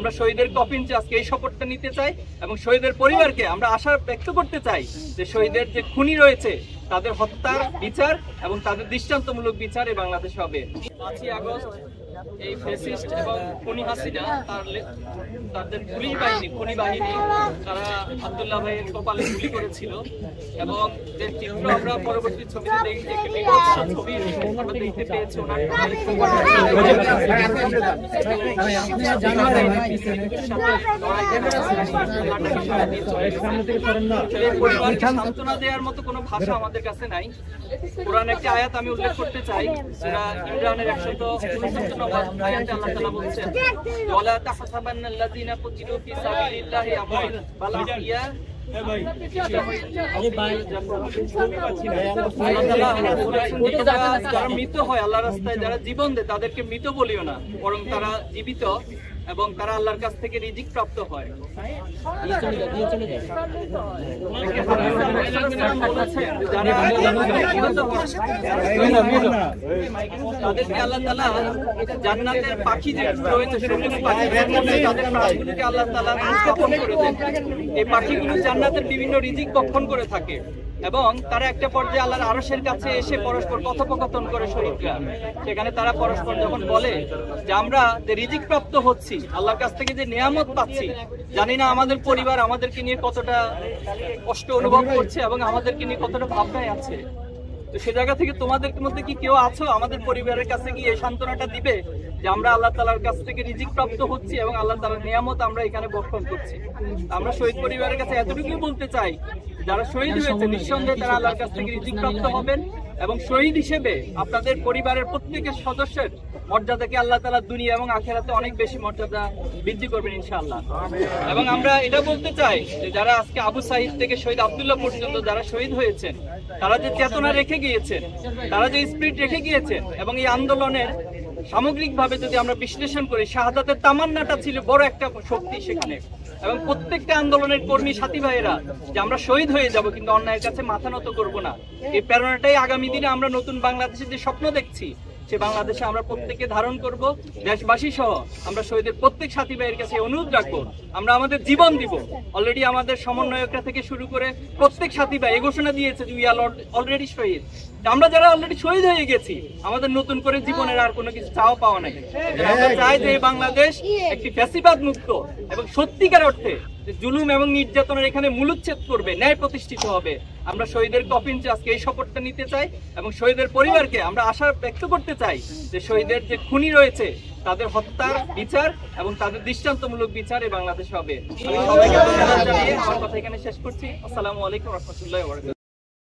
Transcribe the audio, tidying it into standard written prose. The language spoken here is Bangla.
আমরা শহীদের কফিনচে আজকে এই শপথটা নিতে চাই এবং শহীদের পরিবারকে আমরা আশা ব্যক্ত করতে চাই যে শহীদের যে খুনি রয়েছে তাদের হত্যার বিচার এবং তাদের দৃষ্টান্তমূলক বিচার এই বাংলাদেশে হবে। 5ই আগস্ট এই ফ্যাসিস্ট এবং খুনি হাসিনা তাদের পুলিশ বাহিনী খুনি বাহিনী তারা আব্দুল্লাহ ভাইয়ের কপালে গুলি করেছিল এবং যে চিত্র আমরা পরবর্তী ছবিতে দেখি যে একটি বিভৎস ছবি আমরা দেখতে পেয়েছি ওনার সান্ত্বনা দেওয়ার মতো কোনো ভাষা আমাদের কাছে নাই। কোরআন একটি আয়াত আমি উল্লেখ করতে চাই, সূরা ইমরানের 169 আয়াতে আল্লাহ তাআলা বলছেন ওয়ালা তাহসাবান্নাল্লাযীনা কুতিলু ফি সাবিলিল্লাহি আমওয়াত বাল আহইয়া যারা মৃত হয় আল্লাহর রাস্তায় যারা জীবন দেয় তাদেরকে মৃত বলিও না, বরং তারা জীবিত এবং তারা আল্লাহর কাছ থেকে রিজিক প্রাপ্ত হয়। তাদেরকে আল্লাহ তাআলা জান্নাতের পাখি যে রয়েছে সবুজ পাখি তাদের প্রাণগুলোকে আল্লাহ তাআলা বক্ষণ করে দেন। এই পাখিগুলো জান্নাতের বিভিন্ন রিজিক বক্ষণ করে থাকে এবং তারা একটা পর্যায়ে আল্লাহর আরশের কাছে এসে পরস্পর কথোপকথন করে শহীদরা। সেখানে তারা পরস্পর যখন বলে যে আমরা যে রিজিক প্রাপ্ত হচ্ছি আল্লাহর কাছ থেকে যে নিয়ামত পাচ্ছি, জানি না আমাদের পরিবার আমাদেরকে নিয়ে কতটা কষ্ট অনুভব করছে এবং আমাদেরকে নিয়ে কতটা ভাবনায় আছে। তো সে জায়গা থেকে তোমাদের মধ্যে কি কেউ আছো আমাদের পরিবারের কাছে কি এই সান্ত্বনাটা দিবে যে আমরা আল্লাহ তাআলার কাছ থেকে রিজিক প্রাপ্ত হচ্ছি এবং আল্লাহ তাআলার নিয়ামত আমরা এখানে বক্ষণ করছি। আমরা শহীদ পরিবারের কাছে এতটুকুই বলতে চাই, যারা শহীদ হয়েছে নিঃসন্দেহে তারা আল্লাহর কাছ থেকে রিজিক প্রাপ্ত হবেন এবং শহীদ হিসেবে আপনাদের পরিবারের প্রত্যেকের সদস্যের মর্যাদাকে আল্লাহ তাআলা দুনিয়া এবং আখিরাতে অনেক বেশি মর্যাদা বৃদ্ধি করবেন ইনশাআল্লাহ। এবং আমরা এটা বলতে চাই যে যারা আজকে আবু সাঈদ থেকে শহীদ আব্দুল্লাহ পর্যন্ত যারা শহীদ হয়েছেন তারা যে চেতনা রেখে গিয়েছেন, তারা যে স্পিরিট রেখে গিয়েছেন এবং এই আন্দোলনের সামগ্রিকভাবে যদি আমরা বিশ্লেষণ করি শাহাদাতের তামান্নাটা ছিল বড় একটা শক্তি সেখানে। এবং প্রত্যেকটা আন্দোলনের কর্মী সাথী ভাইয়েরা যে আমরা শহীদ হয়ে যাব কিন্তু অন্যায়ের কাছে মাথা নত করব না, এই প্রেরণাটাই আগামী দিনে আমরা নতুন বাংলাদেশের যে স্বপ্ন দেখছি সে বাংলাদেশে আমরা প্রত্যেককে ধারণ করব। দেশবাসী সহ আমরা শহীদের প্রত্যেক সাথী ভাইয়ের কাছে অনুরোধ রাখবো আমরা আমাদের জীবন দিব। অলরেডি আমাদের সমন্বয়করা থেকে শুরু করে প্রত্যেক সাথী ভাই এই ঘোষণা দিয়েছে যে উই আর অলরেডি শহীদ। আমরা যারা অলরেডি শহীদ হয়ে গেছি আমাদের নতুন করে জীবনের আর কোনো কিছু চাওয়া পাওয়া নাই। আমরা চাই যে বাংলাদেশ একটি ফ্যাসিবাদ মুক্ত এবং সত্যিকার অর্থে জুলুম এবং নির্যাতনের এখানে মূলোচ্ছেদ করবে, ন্যায় প্রতিষ্ঠিত হবে। আমরা শহীদের কফিনচে আজকে এই শপথটা নিতে চাই এবং শহীদের পরিবারকে আমরা আশা ব্যক্ত করতে চাই যে শহীদের যে খুনি রয়েছে তাদের হত্যার বিচার এবং তাদের দৃষ্টান্তমূলক বিচার এই বাংলাদেশে হবে। আমি সবাইকে ধন্যবাদ জানিয়ে আমার কথা এখানে শেষ করছি। আসসালামু আলাইকুম ওয়া রাহমাতুল্লাহি ওয়া বারাকাতুহু।